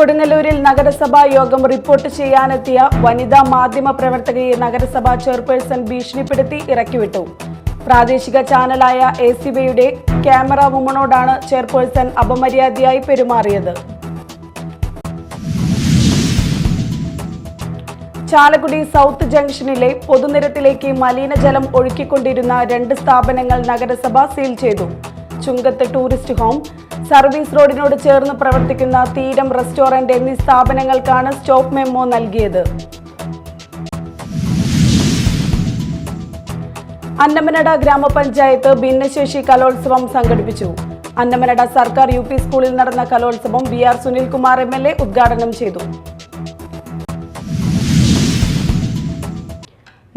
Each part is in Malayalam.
കൊടുങ്ങല്ലൂരിൽ നഗരസഭാ യോഗം റിപ്പോർട്ട് ചെയ്യാനെത്തിയ വനിതാ മാധ്യമ പ്രവർത്തകയെ നഗരസഭാ ചെയർപേഴ്സൺ ഭീഷണിപ്പെടുത്തി ഇറക്കിവിട്ടു. പ്രാദേശിക ചാനലായ ACBയുടെ ക്യാമറ വുമണോടാണ് ചെയർപേഴ്സൺ അപമര്യാദയായി പെരുമാറിയത്. ചാലക്കുടി സൗത്ത് ജംഗ്ഷനിലെ പൊതുനിരത്തിലേക്ക് മലിനജലം ഒഴുക്കിക്കൊണ്ടിരുന്ന 2 സ്ഥാപനങ്ങൾ നഗരസഭ സീൽ ചെയ്തു. ചുങ്കത്ത് ടൂറിസ്റ്റ് ഹോം, സർവീസ് റോഡിനോട് ചേർന്ന് പ്രവർത്തിക്കുന്ന തീരം റെസ്റ്റോറന്റ് എന്നീ സ്ഥാപനങ്ങൾക്കാണ് സ്റ്റോപ്പ് മെമ്മോ നൽകിയത്. അന്നമനട ഗ്രാമപഞ്ചായത്ത് ഭിന്നശേഷി കലോത്സവം സംഘടിപ്പിച്ചു. അന്നമനട സർക്കാർ UP സ്കൂളിൽ നടന്ന കലോത്സവം BR സുനിൽകുമാർ MLA ഉദ്ഘാടനം ചെയ്തു.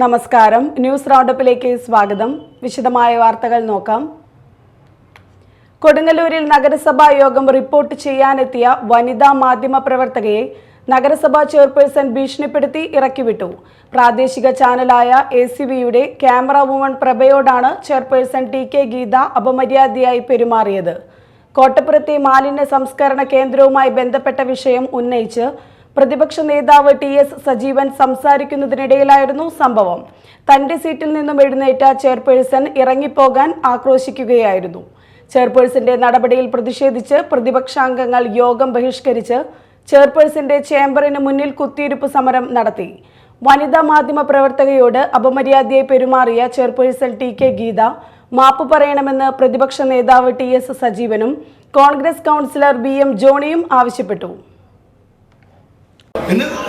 നമസ്കാരം, ന്യൂസ് റൗണ്ടപ്പിലേക്ക് സ്വാഗതം. വിശദമായ വാർത്തകൾ നോക്കാം. കൊടുങ്ങല്ലൂരിൽ നഗരസഭാ യോഗം റിപ്പോർട്ട് ചെയ്യാനെത്തിയ വനിതാ മാധ്യമ പ്രവർത്തകയെ നഗരസഭാ ചെയർപേഴ്സൺ ഭീഷണിപ്പെടുത്തി ഇറക്കിവിട്ടു. പ്രാദേശിക ചാനലായ ACBയുടെ ക്യാമറ വുമൺ പ്രഭയോടാണ് ചെയർപേഴ്സൺ TK ഗീത അപമര്യാദയായി പെരുമാറിയത്. കോട്ടപ്പുറത്തെ മാലിന്യ സംസ്കരണ കേന്ദ്രവുമായി ബന്ധപ്പെട്ട വിഷയം ഉന്നയിച്ച് പ്രതിപക്ഷ നേതാവ് TS സജീവൻ സംസാരിക്കുന്നതിനിടയിലായിരുന്നു സംഭവം. തന്റെ സീറ്റിൽ നിന്നും എഴുന്നേറ്റ ചെയർപേഴ്സൺ ഇറങ്ങിപ്പോകാൻ ആക്രോശിക്കുകയായിരുന്നു. ചെയർപേഴ്സന്റെ നടപടിയിൽ പ്രതിഷേധിച്ച് പ്രതിപക്ഷാംഗങ്ങൾ യോഗം ബഹിഷ്കരിച്ച് ചെയർപേഴ്സന്റെ ചേംബറിന് മുന്നിൽ കുത്തിയിരിപ്പ് സമരം നടത്തി. വനിതാ മാധ്യമ പ്രവർത്തകയോട് അപമര്യാദയായി പെരുമാറിയ ചെയർപേഴ്സൺ TK ഗീത മാപ്പ് പറയണമെന്ന് പ്രതിപക്ഷ നേതാവ് TS സജീവനും കോൺഗ്രസ് കൗൺസിലർ BM ജോണിയും ആവശ്യപ്പെട്ടു.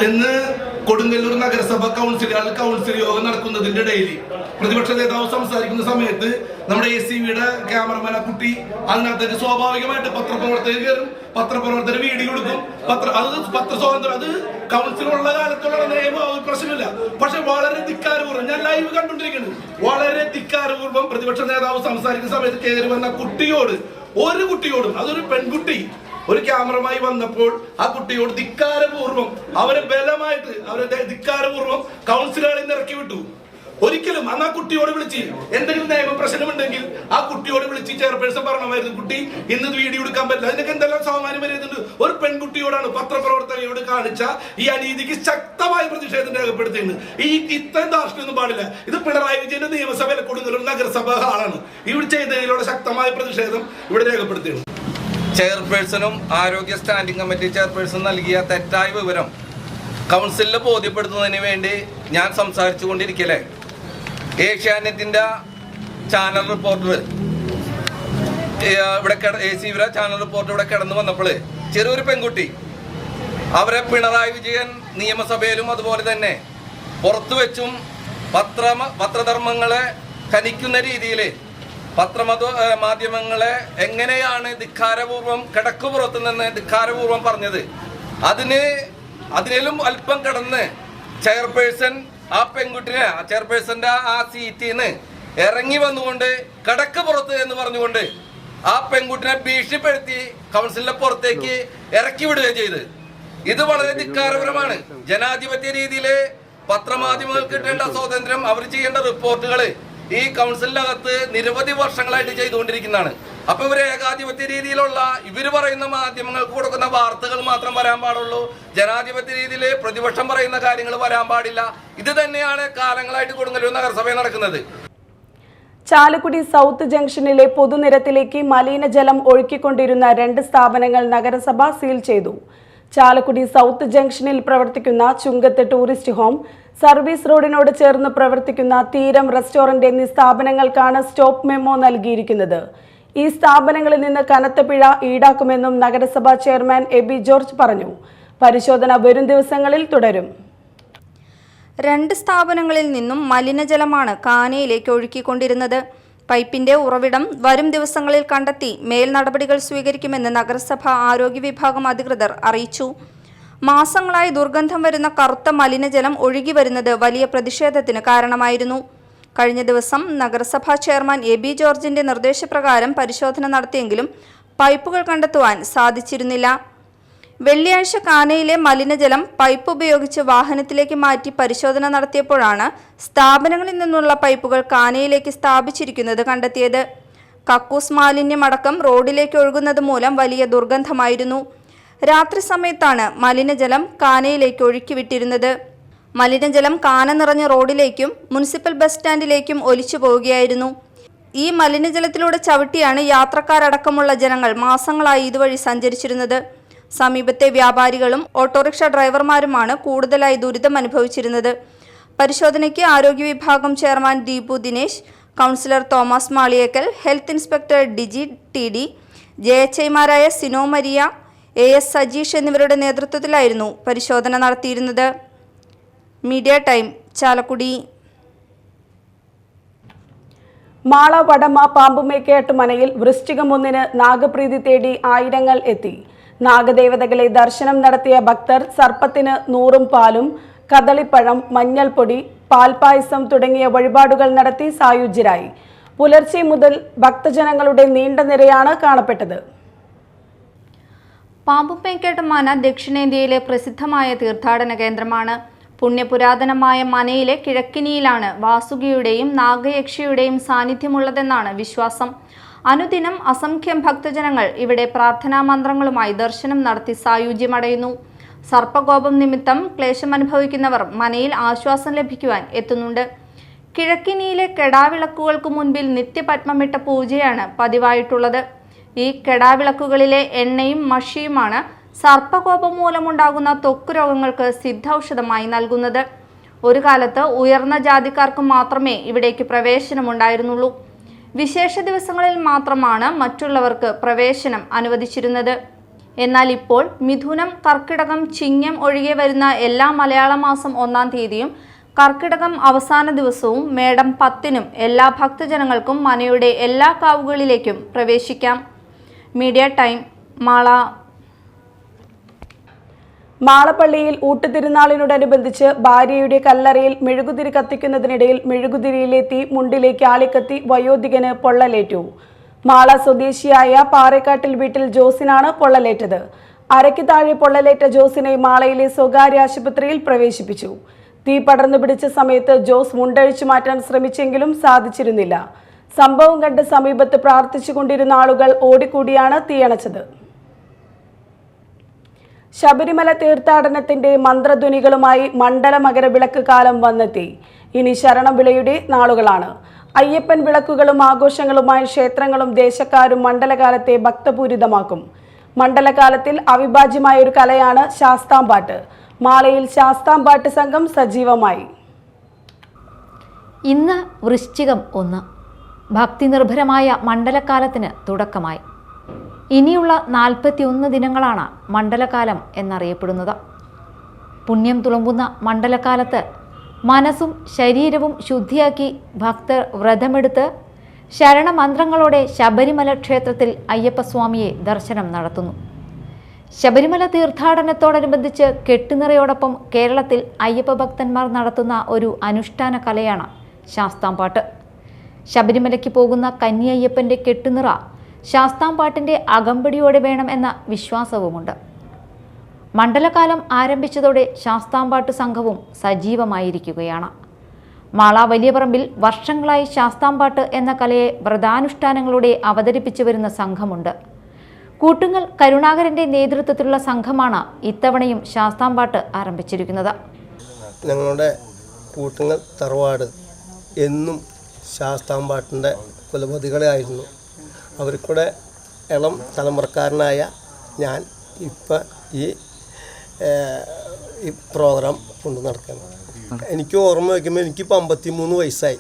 ഇന്ന് കൊടുങ്ങല്ലൂർ നഗരസഭ കൗൺസിൽ യോഗം നടക്കുന്നതിന്റെ ഇടയിൽ പ്രതിപക്ഷ നേതാവ് സംസാരിക്കുന്ന സമയത്ത് നമ്മുടെ ACBയുടെ ക്യാമറമാൻ ആ കുട്ടി അതിനകത്തേക്ക് സ്വാഭാവികമായിട്ട് പത്രപ്രവർത്തകർ കയറും, പത്രപ്രവർത്തകർ വീഡിയോ എടുക്കും. പത്ര സ്വാതന്ത്ര്യം അത് കൗൺസിലുള്ള കാലത്തുള്ള നിയമം പ്രശ്നമില്ല. പക്ഷെ വളരെ ധിക്കാരപൂർവ്വം ഞാൻ ലൈവ് കണ്ടുകൊണ്ടിരിക്കുന്നത്, വളരെ ധിക്കാരപൂർവ്വം പ്രതിപക്ഷ നേതാവ് സംസാരിക്കുന്ന സമയത്ത് കയറി വന്ന കുട്ടിയോടും അതൊരു പെൺകുട്ടി ഒരു ക്യാമറമായി വന്നപ്പോൾ ആ കുട്ടിയോട് ധിക്കാരപൂർവ്വം അവരെ ധിക്കാരപൂർവ്വം കൗൺസിലുകളിൽ നിന്ന് ഇറക്കി വിട്ടു. ഒരിക്കലും അന്ന് ആ കുട്ടിയോട് വിളിച്ച് എന്തെങ്കിലും നിയമ പ്രശ്നമുണ്ടെങ്കിൽ ആ കുട്ടിയോട് വിളിച്ച് ചെയർപേഴ്സൺ പറഞ്ഞമായിരുന്നു, കുട്ടി ഇന്ന് വീഡിയോ എടുക്കാൻ പറ്റില്ല. അതിനൊക്കെ എന്തെല്ലാം സാമാന്യം വരുന്നുണ്ട്. ഒരു പെൺകുട്ടിയോടാണ് പത്രപ്രവർത്തകയോട് കാണിച്ച ഈ അനീതിക്ക് ശക്തമായ പ്രതിഷേധം രേഖപ്പെടുത്തിയത്. ഇത്രയും ധാർഷ്ട്യമൊന്നും പാടില്ല. ഇത് പിണറായി വിജയന്റെ നിയമസഭയിൽ കൊടുങ്ങല്ലൂർ നഗരസഭ ഹാളാണ്. ഇവിടെ ചെയ്തതിലുള്ള ശക്തമായ പ്രതിഷേധം ഇവിടെ രേഖപ്പെടുത്തിയത്. ചെയർപേഴ്സണും ആരോഗ്യ സ്റ്റാൻഡിംഗ് കമ്മിറ്റി ചെയർപേഴ്സൺ നൽകിയ തെറ്റായ വിവരം കൗൺസിലിൽ ബോധ്യപ്പെടുത്തുന്നതിന് വേണ്ടി ഞാൻ സംസാരിച്ചു കൊണ്ടിരിക്കലേ ഏഷ്യാനെറ്റിൻ്റെ ചാനൽ റിപ്പോർട്ടർ ഇവിടെ ACBയുടെ ചാനൽ റിപ്പോർട്ടർ ഇവിടെ കിടന്നു വന്നപ്പോൾ ചെറിയൊരു പെൺകുട്ടി അവരെ പിണറായി വിജയൻ നിയമസഭയിലും അതുപോലെ തന്നെ പുറത്തു വെച്ചും പത്രധർമ്മങ്ങളെ ഖനിക്കുന്ന രീതിയിൽ മാധ്യമങ്ങളെ എങ്ങനെയാണ് ധിക്കാരപൂർവ്വം കിടക്കുപുറത്ത് നിന്ന് ധിക്കാരപൂർവ്വം പറഞ്ഞത്, അതിലും അല്പം കടന്ന് ചെയർപേഴ്സൺ ആ പെൺകുട്ടിനെ ചെയർപേഴ്സന്റെ ആ സീറ്റിൽ നിന്ന് ഇറങ്ങി വന്നുകൊണ്ട് കിടക്ക് പുറത്ത് എന്ന് പറഞ്ഞുകൊണ്ട് ആ പെൺകുട്ടിനെ ഭീഷണിപ്പെടുത്തി കൗൺസിലിന്റെ പുറത്തേക്ക് ഇറക്കി വിടുകയും ചെയ്ത്. ഇത് വളരെ ധിക്കാരപരമാണ്. ജനാധിപത്യ രീതിയിൽ പത്രമാധ്യമങ്ങൾക്ക് കിട്ടേണ്ട സ്വാതന്ത്ര്യം, അവർ ചെയ്യേണ്ട റിപ്പോർട്ടുകൾ ഈ കൗൺസിലിനകത്ത് നിരവധി വർഷങ്ങളായിട്ട് ചെയ്തുകൊണ്ടിരിക്കുന്നതാണ്. അപ്പൊ ഇവര് ഏകാധിപത്യ രീതിയിലുള്ള ഇവര് പറയുന്ന മാധ്യമങ്ങൾക്ക് കൊടുക്കുന്ന വാർത്തകൾ മാത്രം വരാൻ പാടുള്ളൂ. ജനാധിപത്യ രീതിയിൽ പ്രതിപക്ഷം പറയുന്ന കാര്യങ്ങൾ വരാൻ പാടില്ല. ഇത് തന്നെയാണ് കാലങ്ങളായിട്ട് കൊടുങ്ങല്ലൂർ നഗരസഭയിൽ നടക്കുന്നത്. ചാലക്കുടി സൗത്ത് ജംഗ്ഷനിലെ പൊതുനിരത്തിലേക്ക് മലിനജലം ഒഴുക്കിക്കൊണ്ടിരുന്ന 2 സ്ഥാപനങ്ങൾ നഗരസഭ സീൽ ചെയ്തു. ചാലക്കുടി സൗത്ത് ജംഗ്ഷനിൽ പ്രവർത്തിക്കുന്ന ചുങ്കത്ത് ടൂറിസ്റ്റ് ഹോം, സർവീസ് റോഡിനോട് ചേർന്ന് പ്രവർത്തിക്കുന്ന തീരം റെസ്റ്റോറന്റ് എന്നീ സ്ഥാപനങ്ങൾക്കാണ് സ്റ്റോപ്പ് മെമ്മോ നൽകിയിരിക്കുന്നത്. ഈ സ്ഥാപനങ്ങളിൽ നിന്ന് കനത്ത പിഴ ഈടാക്കുമെന്നും നഗരസഭാ ചെയർമാൻ AB ജോർജ് പറഞ്ഞു. പരിശോധന വരും ദിവസങ്ങളിൽ തുടരും. 2 സ്ഥാപനങ്ങളിൽ നിന്നും മലിനജലമാണ് കാനയിലേക്ക് ഒഴുക്കിക്കൊണ്ടിരുന്നത്. പൈപ്പിന്റെ ഉറവിടം വരും ദിവസങ്ങളിൽ കണ്ടെത്തി മേൽ നടപടികൾ സ്വീകരിക്കുമെന്ന് നഗരസഭ ആരോഗ്യ വിഭാഗം അധികൃതർ അറിയിച്ചു. മാസങ്ങളായി ദുർഗന്ധം വരുന്ന കറുത്ത മലിനജലം ഒഴുകി വരുന്നത് വലിയ പ്രതിഷേധത്തിന് കാരണമായിരുന്നു. കഴിഞ്ഞ ദിവസം നഗരസഭാ ചെയർമാൻ AB ജോർജിന്റെ നിർദ്ദേശപ്രകാരം പരിശോധന നടത്തിയെങ്കിലും പൈപ്പുകൾ കണ്ടെത്തുവാൻ സാധിച്ചിരുന്നില്ല. വെള്ളിയാഴ്ച കാനയിലെ മലിനജലം പൈപ്പ് ഉപയോഗിച്ച് വാഹനത്തിലേക്ക് മാറ്റി പരിശോധന നടത്തിയപ്പോഴാണ് സ്ഥാപനങ്ങളിൽ നിന്നുള്ള പൈപ്പുകൾ കാനയിലേക്ക് സ്ഥാപിച്ചിരിക്കുന്നത് കണ്ടെത്തിയത്. കക്കൂസ് മാലിന്യമടക്കം റോഡിലേക്ക് ഒഴുകുന്നത് മൂലം വലിയ ദുർഗന്ധമായിരുന്നു. രാത്രി സമയത്താണ് മലിനജലം കാനയിലേക്ക് ഒഴുക്കിവിട്ടിരുന്നത്. മലിനജലം കാന നിറഞ്ഞ റോഡിലേക്കും മുനിസിപ്പൽ ബസ് സ്റ്റാൻഡിലേക്കും ഒലിച്ചു പോവുകയായിരുന്നു. ഈ മലിനജലത്തിലൂടെ ചവിട്ടിയാണ് യാത്രക്കാരടക്കമുള്ള ജനങ്ങൾ മാസങ്ങളായി ഇതുവഴി സഞ്ചരിച്ചിരുന്നത്. സമീപത്തെ വ്യാപാരികളും ഓട്ടോറിക്ഷ ഡ്രൈവർമാരുമാണ് കൂടുതലായി ദുരിതം അനുഭവിച്ചിരുന്നത്. പരിശോധനയ്ക്ക് ആരോഗ്യ വിഭാഗം chairman Deepu Dinesh, councillor Thomas Maliyekkal, health inspector Diji TD, ജെഎച്ച്ഐമാരായ സിനോ മരിയ, എസ് സജീഷ് എന്നിവരുടെ നേതൃത്വത്തിലായിരുന്നു പരിശോധന നടത്തിയിരുന്നത്. Media time, Chalakudy. മാള വടമ പാമ്പുമേക്കേട്ട് മനയിൽ വൃശ്ചികം 1 നാഗപ്രീതി തേടി ആയിരങ്ങൾ എത്തി. നാഗദേവതകളെ ദർശനം നടത്തിയ ഭക്തർ സർപ്പത്തിന് 100 പാലും കദളിപ്പഴം, മഞ്ഞൾപ്പൊടി, പാൽപായസം തുടങ്ങിയ വഴിപാടുകൾ നടത്തി സായുജ്യരായി. പുലർച്ചെ മുതൽ ഭക്തജനങ്ങളുടെ നീണ്ട നിരയാണ് കാണപ്പെട്ടത്. പാമ്പുമേക്കേട്ട് മന ദക്ഷിണേന്ത്യയിലെ പ്രസിദ്ധമായ തീർത്ഥാടന കേന്ദ്രമാണ്. പുണ്യപുരാതനമായ മനയിലെ കിഴക്കിനിയിലാണ് വാസുകിയുടെയും നാഗയക്ഷിയുടെയും സാന്നിധ്യമുള്ളതെന്നാണ് വിശ്വാസം. അനുദിനം അസംഖ്യം ഭക്തജനങ്ങൾ ഇവിടെ പ്രാർത്ഥനാ മന്ത്രങ്ങളുമായി ദർശനം നടത്തി സായുജ്യമടയുന്നു. സർപ്പകോപം നിമിത്തം ക്ലേശമനുഭവിക്കുന്നവർ മനയിൽ ആശ്വാസം ലഭിക്കുവാൻ എത്തുന്നുണ്ട്. കിഴക്കിനിയിലെ കെടാവിളക്കുകൾക്ക് മുൻപിൽ നിത്യപത്മമിട്ട പൂജയാണ് പതിവായിട്ടുള്ളത്. ഈ കെടാവിളക്കുകളിലെ എണ്ണയും മഷിയുമാണ് സർപ്പകോപം മൂലമുണ്ടാകുന്ന ത്വക്ക് രോഗങ്ങൾക്ക് സിദ്ധൌഷധമായി നൽകുന്നത്. ഒരു കാലത്ത് ഉയർന്ന ജാതിക്കാർക്ക് മാത്രമേ ഇവിടേക്ക് പ്രവേശനമുണ്ടായിരുന്നുള്ളൂ. വിശേഷ ദിവസങ്ങളിൽ മാത്രമാണ് മറ്റുള്ളവർക്ക് പ്രവേശനം അനുവദിച്ചിരുന്നത്. എന്നാൽ ഇപ്പോൾ മിഥുനം, കർക്കിടകം, ചിങ്ങം ഒഴികെ വരുന്ന എല്ലാ മലയാള മാസം 1-ാം തീയതിയും കർക്കിടകം അവസാന ദിവസവും മേടം 10-നും എല്ലാ ഭക്തജനങ്ങൾക്കും മനയുടെ എല്ലാ കാവുകളിലേക്കും പ്രവേശിക്കാം. Media time, Mala. മാളപ്പള്ളിയിൽ ഊട്ടുതിരുനാളിനോടനുബന്ധിച്ച് ഭാര്യയുടെ കല്ലറയിൽ മെഴുകുതിരി കത്തിക്കുന്നതിനിടയിൽ മെഴുകുതിരിയിലെ തീ മുണ്ടിലേക്ക് ആളിക്കത്തി വയോധികന് പൊള്ളലേറ്റു. മാള സ്വദേശിയായ പാറേക്കാട്ടിൽ വീട്ടിൽ ജോസിനാണ് പൊള്ളലേറ്റത്. അരയ്ക്ക് താഴെ പൊള്ളലേറ്റ ജോസിനെ മാളയിലെ സ്വകാര്യ ആശുപത്രിയിൽ പ്രവേശിപ്പിച്ചു. തീ പടർന്നു പിടിച്ച സമയത്ത് ജോസ് മുണ്ടഴിച്ചു മാറ്റാൻ ശ്രമിച്ചെങ്കിലും സാധിച്ചിരുന്നില്ല. സംഭവം കണ്ട് സമീപത്ത് പ്രാർത്ഥിച്ചുകൊണ്ടിരുന്ന ആളുകൾ ഓടിക്കൂടിയാണ് തീയണച്ചത്. ശബരിമല തീർത്ഥാടനത്തിന്റെ മന്ത്രധ്വനികളുമായി മണ്ഡല മകരവിളക്ക് കാലം വന്നെത്തി. ഇനി ശരണവിളയുടെ നാളുകളാണ്. അയ്യപ്പൻ വിളക്കുകളും ആഘോഷങ്ങളുമായി ക്ഷേത്രങ്ങളും ദേശക്കാരും മണ്ഡലകാലത്തെ ഭക്തപൂരിതമാക്കും. മണ്ഡലകാലത്തിൽ അവിഭാജ്യമായ ഒരു കലയാണ് ശാസ്താംപാട്ട്. മാളയിൽ ശാസ്താംപാട്ട് സംഘം സജീവമായി. ഇന്ന് വൃശ്ചികം 1. ഭക്തി നിർഭരമായ മണ്ഡലകാലത്തിന് തുടക്കമായി. ഇനിയുള്ള 41 ദിനങ്ങളാണ് മണ്ഡലകാലം എന്നറിയപ്പെടുന്നത്. പുണ്യം തുളുമ്പുന്ന മണ്ഡലകാലത്ത് മനസ്സും ശരീരവും ശുദ്ധിയാക്കി ഭക്തർ വ്രതമെടുത്ത് ശരണമന്ത്രങ്ങളോടെ ശബരിമല ക്ഷേത്രത്തിൽ അയ്യപ്പസ്വാമിയെ ദർശനം നടത്തുന്നു. ശബരിമല തീർത്ഥാടനത്തോടനുബന്ധിച്ച് കെട്ടുനിറയോടൊപ്പം കേരളത്തിൽ അയ്യപ്പ ഭക്തന്മാർ നടത്തുന്ന ഒരു അനുഷ്ഠാന കലയാണ് ശാസ്താംപാട്ട്. ശബരിമലയ്ക്ക് പോകുന്ന കന്യയ്യപ്പൻ്റെ കെട്ടുനിറ ശാസ്താംപാട്ടിൻ്റെ അകമ്പടിയോടെ വേണം എന്ന വിശ്വാസവുമുണ്ട്. മണ്ഡലകാലം ആരംഭിച്ചതോടെ ശാസ്താംപാട്ട് സംഘവും സജീവമായിരിക്കുകയാണ്. മാള വലിയപറമ്പിൽ വർഷങ്ങളായി ശാസ്താംപാട്ട് എന്ന കലയെ വ്രതാനുഷ്ഠാനങ്ങളോടെ അവതരിപ്പിച്ചു വരുന്ന സംഘമുണ്ട്. കൂട്ടുങ്ങൽ കരുണാകരൻ്റെ നേതൃത്വത്തിലുള്ള സംഘമാണ് ഇത്തവണയും ശാസ്താംപാട്ട് ആരംഭിച്ചിരിക്കുന്നത്. ഞങ്ങളുടെ കൂട്ടുങ്ങൽ തറവാട് എന്നും ശാസ്താംപാട്ടിൻ്റെ കുലപതികളായിരുന്നു. അവർക്കൂടെ ഇളം തലമുറക്കാരനായ ഞാൻ ഇപ്പം ഈ പ്രോഗ്രാം കൊണ്ടു നടക്കുകയാണ്. എനിക്ക് ഓർമ്മ വയ്ക്കുമ്പോൾ എനിക്കിപ്പോൾ 53 വയസ്സായി.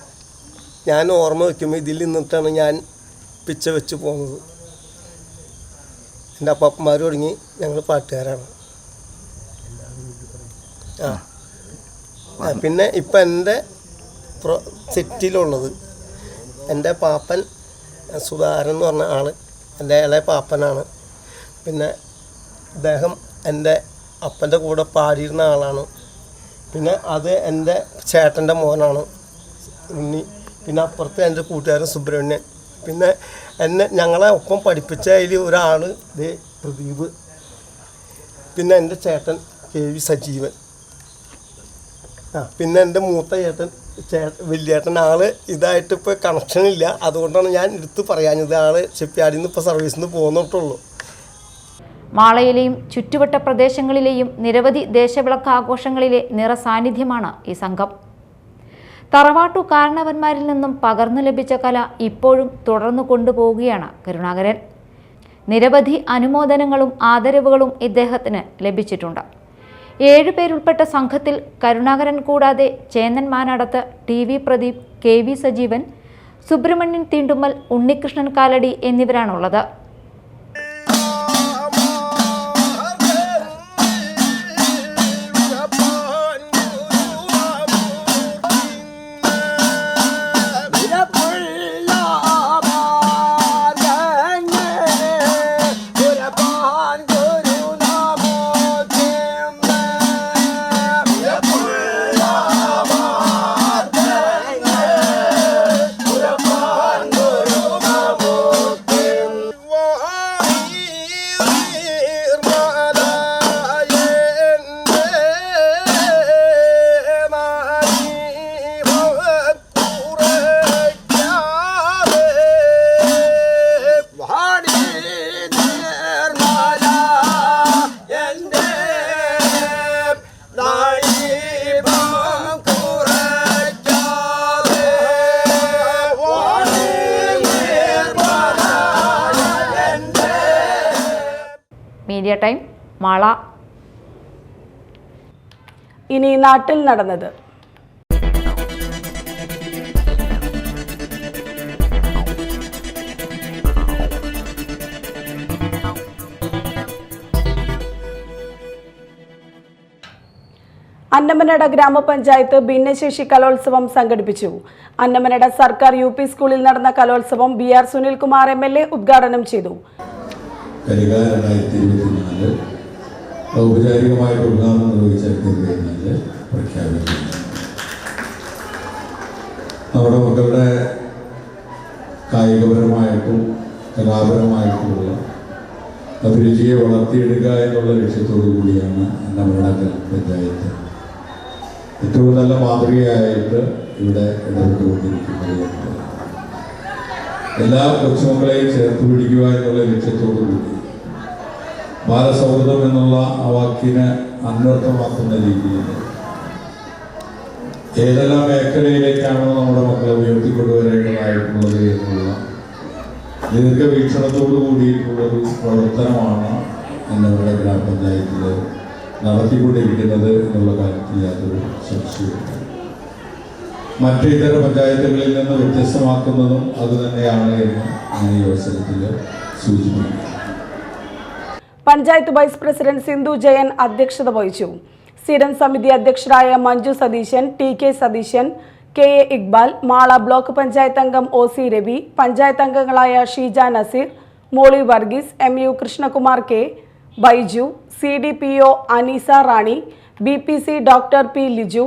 ഞാൻ ഓർമ്മ വയ്ക്കുമ്പോൾ ഇതിൽ നിന്നിട്ടാണ് ഞാൻ പിച്ച വെച്ച് പോകുന്നത്. എൻ്റെ അപ്പന്മാർ തുടങ്ങി ഞങ്ങൾ പാട്ടുകാരാണ്. പിന്നെ ഇപ്പം എൻ്റെ സെറ്റിലുള്ളത് എൻ്റെ പാപ്പൻ സുധാരൻ എന്ന് പറഞ്ഞ ആൾ എൻ്റെ ഇളയ പാപ്പനാണ്. പിന്നെ അദ്ദേഹം എൻ്റെ അപ്പൻ്റെ കൂടെ പാടിയിരുന്ന ആളാണ്. പിന്നെ അത് എൻ്റെ ചേട്ടൻ്റെ മോനാണ് ഉണ്ണി. പിന്നെ അപ്പുറത്ത് എൻ്റെ കൂട്ടുകാരൻ സുബ്രഹ്മണ്യൻ. പിന്നെ ഞങ്ങളെ ഒപ്പം പഠിപ്പിച്ചതിൽ ഒരാൾ പ്രദീപ്. പിന്നെ എൻ്റെ ചേട്ടൻ KV സജീവൻ. പിന്നെ എൻ്റെ മൂത്ത വലിയേട്ടൻ ആള് ഇതായിട്ട് ഇപ്പോൾ കണക്ഷനില്ല. അതുകൊണ്ടാണ് ഞാൻ എടുത്ത് പറയാഞ്ഞത്. ആള് ഷിപ്പ്യാർഡിൽ നിന്ന് ഇപ്പോൾ സർവീസിൽ നിന്ന് പോകുന്നിട്ടുള്ളൂ. മാളയിലെയും ചുറ്റുവട്ട പ്രദേശങ്ങളിലെയും നിരവധി ദേശവിളക്ക് ആഘോഷങ്ങളിലെ നിറസാന്നിധ്യമാണ് ഈ സംഘം. തറവാട്ടു കാരണവന്മാരിൽ നിന്നും പകർന്നു ലഭിച്ച കല ഇപ്പോഴും തുടർന്നു കൊണ്ടുപോവുകയാണ് കരുണാകരൻ. നിരവധി അനുമോദനങ്ങളും ആദരവുകളും ഇദ്ദേഹത്തിന് ലഭിച്ചിട്ടുണ്ട്. 7 പേരുൾപ്പെട്ട സംഘത്തിൽ കരുണാകരൻ കൂടാതെ ചേന്നൻ മാനാടത്ത്, TV പ്രദീപ്, KV സജീവൻ, സുബ്രഹ്മണ്യൻ തീണ്ടുമ്മൽ, ഉണ്ണികൃഷ്ണൻ കാലടി എന്നിവരാണുള്ളത്. Media time, Mala. ഇനി നാട്ടിൽ നടന്നത്. അന്നമനട ഗ്രാമപഞ്ചായത്ത് ഭിന്നശേഷി കലോത്സവം സംഘടിപ്പിച്ചു. അന്നമനട സർക്കാർ UP സ്കൂളിൽ നടന്ന കലോത്സവം BR സുനിൽകുമാർ MLA ഉദ്ഘാടനം ചെയ്തു. ഔപചാരികമായ ഉദ്ഘാടനം നിർവഹിച്ചെടുക്കുന്നത് പ്രഖ്യാപിക്കുന്നു. നമ്മുടെ മക്കളുടെ കായികപരമായിട്ടും കലാപരമായിട്ടുമുള്ള അഭിരുചിയെ വളർത്തിയെടുക്കുക എന്നുള്ള ലക്ഷ്യത്തോടു കൂടിയാണ് അന്നമനട ഗ്രാമപഞ്ചായത്ത് ഏറ്റവും നല്ല മാതൃകയായിട്ട് ഇവിടെ ഇടപെട്ടുകൊണ്ടിരിക്കുന്നത്. എല്ലാ കൊച്ചുമക്കളെയും ചേർത്ത് പിടിക്കുക എന്നുള്ള ലക്ഷ്യത്തോടു കൂടി ബാലസൗഹൃദം എന്നുള്ള ആ വാക്കിന് അന്വർത്ഥമാക്കുന്ന രീതിയിൽ ഏതെല്ലാം മേഖലയിലേക്കാണോ നമ്മുടെ മക്കളെ ഉയർത്തിക്കൊണ്ടുവരേണ്ടതായിട്ടുള്ളത് എന്നുള്ള ദീർഘവീക്ഷണത്തോടു കൂടിയിട്ടുള്ളൊരു പ്രവർത്തനമാണ് നമ്മുടെ ഗ്രാമപഞ്ചായത്തിൽ നടത്തിക്കൊണ്ടിരിക്കുന്നത് എന്നുള്ള കാര്യത്തിൽ യാതൊരു സംശയവുമില്ല. മറ്റ് ഇതര പഞ്ചായത്തുകളിൽ നിന്ന് വ്യത്യസ്തമാക്കുന്നതും അതുതന്നെയാണ് എന്ന് ഞാൻ ഈ അവസരത്തിൽ സൂചിപ്പിക്കുന്നു. പഞ്ചായത്ത് വൈസ് പ്രസിഡന്റ് സിന്ധു ജയൻ അധ്യക്ഷത വഹിച്ചു. സ്ഥിരം സമിതി അധ്യക്ഷരായ Manju Satheesan, TK Satheesan, KA Iqbal, Mala block panchayat അംഗം OC രവി, പഞ്ചായത്ത് അംഗങ്ങളായ Sheeja Nazeer, Molly Varghese, MU Krishnakumar K, Baiju, CDPO Aneesa Rani, BPC doctor P Liju,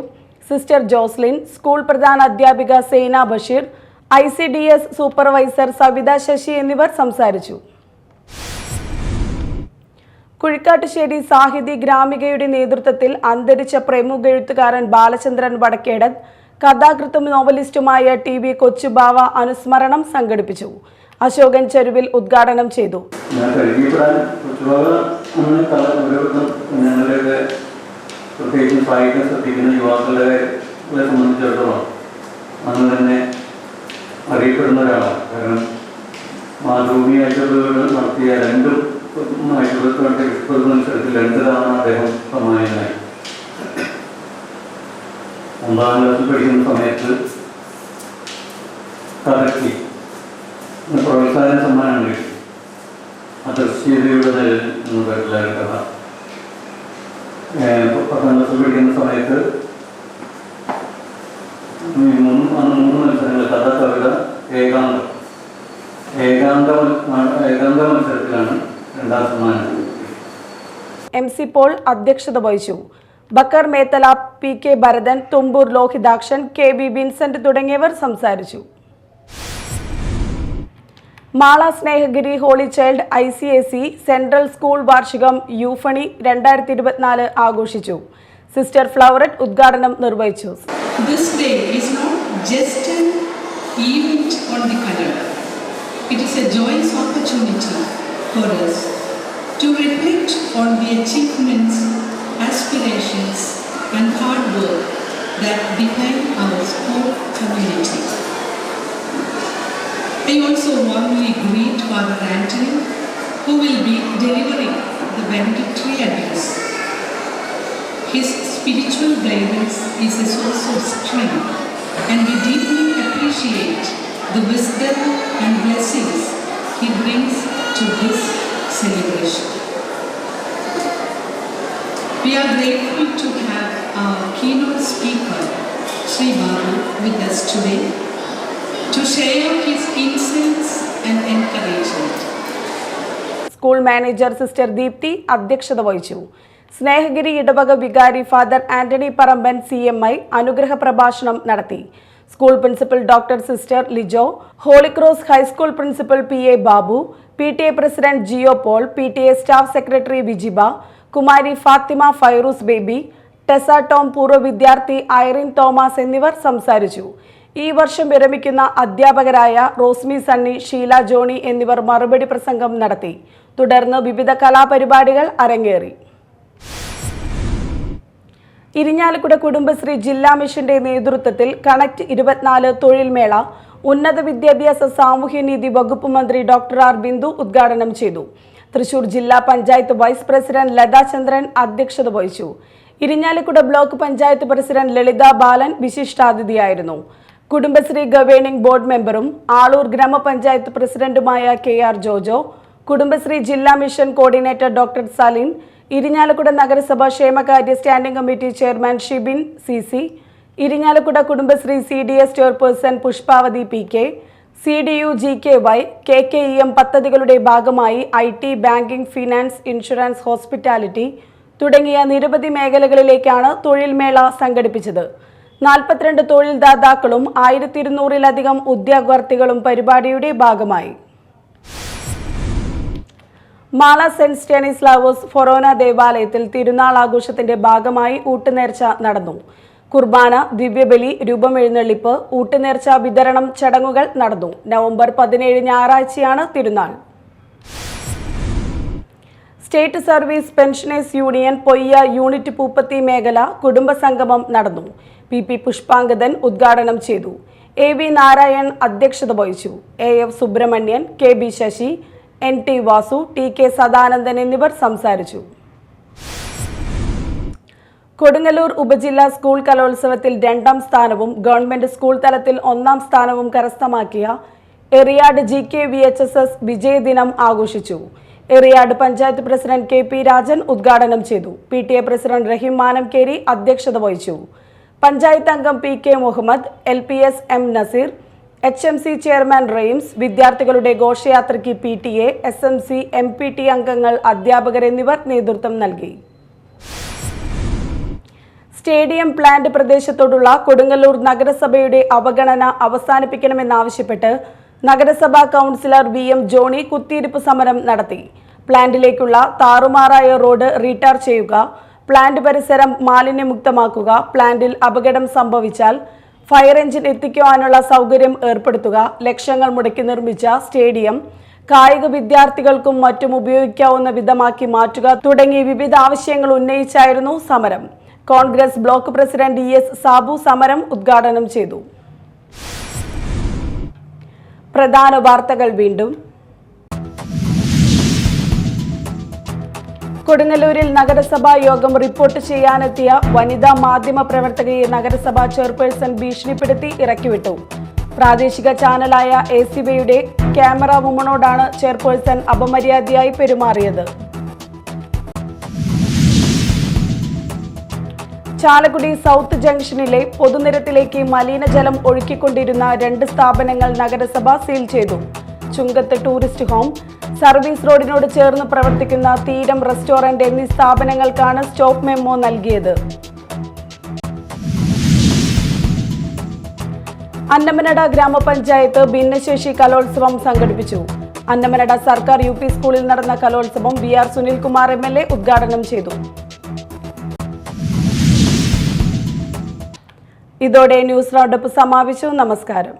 sister Joslin, school പ്രധാന അധ്യാപിക സൈന ബഷീർ, ICDS സൂപ്പർവൈസർ സവിത ശശി എന്നിവർ സംസാരിച്ചു. കുഴിക്കാട്ടുശ്ശേരി സാഹിതി ഗ്രാമികയുടെ നേതൃത്വത്തിൽ അന്തരിച്ച പ്രമുഖ എഴുത്തുകാരൻ ബാലചന്ദ്രൻ വടക്കേടൻ കഥാകൃത്തും നോവലിസ്റ്റുമായ TV കൊച്ചുബാവ അനുസ്മരണം സംഘടിപ്പിച്ചു. അശോകൻ ചെരുവിൽ ഉദ്ഘാടനം ചെയ്തു. പ്രത്യേകിച്ചും സാഹിത്യം ശ്രദ്ധിക്കുന്ന യുവാക്കളെ സംബന്ധിച്ചിടത്തോളം അന്ന് തന്നെ അറിയപ്പെടുന്ന ഒരാളാണ്. കാരണം മാതൃഭൂമിയായിട്ടുള്ള നടത്തിയ 2020 മത്സരത്തിൽ 2 തവണ അദ്ദേഹം സമ്മാനിതനായി. 9ാം ക്ലാസ്സിൽ പഠിക്കുന്ന സമയത്ത് കഥയ്ക്ക് പ്രോത്സാഹന സമ്മാനം കിട്ടി. അദൃശ്യതയുടെ നിഴൽ എന്ന് പേരുള്ള കഥ. 10ാം ക്ലാസ്സിൽ പഠിക്കുന്ന സമയത്ത് 3 മത്സരങ്ങൾ കഥ, കവിത, ഏകാന്ത മത്സരത്തിലാണ് 2ാം സമ്മാനം. MC പോൾ അധ്യക്ഷത വഹിച്ചു. Bakkar Methala, PK Bharathan, Thumboor Lohithakshan, KB Vincent തുടങ്ങിയവർ സംസാരിച്ചു. Mala Snehagiri holy child ICAC central school വാർഷികം യൂഫണി 2024 ആഘോഷിച്ചു. സിസ്റ്റർ ഫ്ലവററ്റ് ഉദ്ഘാടനം നിർവഹിച്ചു. This day is not just an event on the calendar. It is a joyous opportunity for us to reflect on the achievements, aspirations, and hard work that define our school community. I also warmly greet Father Anthony, who will be delivering the benedictory address. His spiritual guidance is a source of strength, and we deeply appreciate the wisdom and blessings he brings to this celebration. We are grateful to have our keynote speaker, Sri Babu, with us today to share his insights and encouragement. School manager sister Deepthi അധ്യക്ഷത വഹിച്ചു. സ്നേഹഗിരി ഇടവക വികാരി ഫാദർ ആന്റണി പറമ്പൻ CMI അനുഗ്രഹ പ്രഭാഷണം നടത്തി. School principal doctor sister Lijo, Holy Cross high school principal PA Babu, PTA president Jio Paul, PTA staff secretary Vijiba, Kumari Fathima Fairooz Baby, Tessa Tom പൂർവ്വ വിദ്യാർത്ഥി ഐറിൻ തോമസ് എന്നിവർ സംസാരിച്ചു. ഈ വർഷം വിരമിക്കുന്ന അധ്യാപകരായ റോസ്മി സണ്ണി, ഷീല ജോണി എന്നിവർ മറുപടി പ്രസംഗം നടത്തി. തുടർന്ന് വിവിധ കലാപരിപാടികൾ അരങ്ങേറി. ഇരിഞ്ഞാലക്കുട കുടുംബശ്രീ ജില്ലാ മിഷന്റെ നേതൃത്വത്തിൽ കണക്ട് 24 തൊഴിൽ മേള ഉന്നത വിദ്യാഭ്യാസ സാമൂഹ്യനീതി വകുപ്പ് മന്ത്രി ഡോക്ടർ ആർ ബിന്ദു ഉദ്ഘാടനം ചെയ്തു. തൃശൂർ ജില്ലാ പഞ്ചായത്ത് വൈസ് പ്രസിഡന്റ് ലതാ ചന്ദ്രൻ അധ്യക്ഷത വഹിച്ചു. ഇരിഞ്ഞാലക്കുട ബ്ലോക്ക് പഞ്ചായത്ത് പ്രസിഡന്റ് ലളിത ബാലൻ വിശിഷ്ടാതിഥിയായിരുന്നു. കുടുംബശ്രീ ഗവേണിംഗ് ബോർഡ് മെമ്പറും ആളൂർ ഗ്രാമപഞ്ചായത്ത് പ്രസിഡന്റുമായ KR ജോജോ, കുടുംബശ്രീ ജില്ലാ mission coordinator doctor Salin, Irinjalakuda നഗരസഭ ക്ഷേമകാര്യ standing committee chairman Shibin CC, Irinjalakuda Kudumbashree CDS chairperson Pushpavati PK, CDU GKY, KKEM പദ്ധതികളുടെ ഭാഗമായി IT, banking, finance, insurance, hospitality തുടങ്ങിയ നിരവധി മേഖലകളിലേക്കാണ് തൊഴിൽ മേള സംഘടിപ്പിച്ചത്. 42 തൊഴിൽദാതാക്കളും 1200-ലധികം ഉദ്യോഗാർത്ഥികളും പരിപാടിയുടെ ഭാഗമായി. മാള സെന്റ് സ്റ്റെനിസ്ലാവോസ് ഫൊറോന ദേവാലയത്തിൽ തിരുനാൾ ആഘോഷത്തിന്റെ ഭാഗമായി ഊട്ടുനേർച്ച നടന്നു. കുർബാന, ദിവ്യബലി, രൂപമെഴുന്നള്ളിപ്പ്, ഊട്ടുനേർച്ച വിതരണം ചടങ്ങുകൾ നടന്നു. നവംബർ 17 ഞായറാഴ്ചയാണ് തിരുനാൾ. State service pensioners union Poyya unit Pooppathi മേഖല കുടുംബസംഗമം നടന്നു. PP പുഷ്പാങ്കദൻ ഉദ്ഘാടനം ചെയ്തു. AV നാരായൺ അധ്യക്ഷത വഹിച്ചു. AF Subramanian, KB Sasi, NT Vasu, TK Sadanandan എന്നിവർ സംസാരിച്ചു. കൊടുങ്ങല്ലൂർ ഉപജില്ലാ സ്കൂൾ കലോത്സവത്തിൽ 2ാം സ്ഥാനവും ഗവൺമെന്റ് സ്കൂൾ തലത്തിൽ 1ാം സ്ഥാനവും കരസ്ഥമാക്കിയ എറിയാട് GKVHSS വിജയദിനം ആഘോഷിച്ചു. എറിയാട് പഞ്ചായത്ത് പ്രസിഡന്റ് KP രാജൻ ഉദ്ഘാടനം ചെയ്തു. PTA പ്രസിഡന്റ് റഹീം മാനംകേരി അധ്യക്ഷത വഹിച്ചു. പഞ്ചായത്ത് അംഗം PK Muhammad, LPS M Naseer, HMC chairman റെയിംസ്, വിദ്യാർത്ഥികളുടെ ഘോഷയാത്രയ്ക്ക് PTA, SMC, MPT അംഗങ്ങൾ, അധ്യാപകർ എന്നിവർ നേതൃത്വം നൽകി. സ്റ്റേഡിയം പ്ലാന്റ് പ്രദേശത്തോടുള്ള കൊടുങ്ങല്ലൂർ നഗരസഭയുടെ അവഗണന അവസാനിപ്പിക്കണമെന്നാവശ്യപ്പെട്ട് നഗരസഭാ കൗൺസിലർ VM ജോണി കുത്തിയിരിപ്പ് സമരം നടത്തി. പ്ലാന്റിലേക്കുള്ള താറുമാറായ റോഡ് റീടാർ ചെയ്യുക, പ്ലാന്റ് പരിസരം മാലിന്യമുക്തമാക്കുക, പ്ലാന്റിൽ അപകടം സംഭവിച്ചാൽ ഫയർ എഞ്ചിൻ എത്തിക്കുവാനുള്ള സൗകര്യം ഏർപ്പെടുത്തുക, ലക്ഷങ്ങൾ മുടക്കി നിർമ്മിച്ച സ്റ്റേഡിയം കായിക വിദ്യാർത്ഥികൾക്കും മറ്റും ഉപയോഗിക്കാവുന്ന വിധമാക്കി മാറ്റുക തുടങ്ങി വിവിധ ആവശ്യങ്ങൾ ഉന്നയിച്ചായിരുന്നു സമരം. Congress block president ES Sabu സമരം ഉദ്ഘാടനം ചെയ്തു. പ്രധാന വാർത്തകൾ വീണ്ടും. കൊടുങ്ങല്ലൂരിൽ നഗരസഭാ യോഗം റിപ്പോർട്ട് ചെയ്യാനെത്തിയ വനിതാ മാധ്യമ പ്രവർത്തകയെ നഗരസഭാ ചെയർപേഴ്സൺ ഭീഷണിപ്പെടുത്തി ഇറക്കിവിട്ടു. പ്രാദേശിക ചാനലായ ACBയുടെ ക്യാമറ വുമണോടാണ് ചെയർപേഴ്സൺ അപമര്യാദയായി പെരുമാറിയത്. ചാലക്കുടി സൗത്ത് ജംഗ്ഷനിലെ പൊതുനിരത്തിലേക്ക് മലിനജലം ഒഴുക്കിക്കൊണ്ടിരുന്ന 2 സ്ഥാപനങ്ങൾ നഗരസഭ സീൽ ചെയ്തു. ചുങ്കത്ത് ടൂറിസ്റ്റ് ഹോം, സർവീസ് റോഡിനോട് ചേർന്ന് പ്രവർത്തിക്കുന്ന തീരം റെസ്റ്റോറന്റ് എന്നീ സ്ഥാപനങ്ങൾക്കാണ് സ്റ്റോപ്പ് മെമ്മോ നൽകിയത്. അന്നമനട ഗ്രാമപഞ്ചായത്ത് ഭിന്നശേഷി കലോത്സവം സംഘടിപ്പിച്ചു. അന്നമനട സർക്കാർ UP സ്കൂളിൽ നടന്ന കലോത്സവം VR സുനിൽകുമാർ MLA ഉദ്ഘാടനം ചെയ്തു. ഇതോടെ ന്യൂസ് റൗണ്ടപ്പ് സമാപിച്ചു. നമസ്കാരം.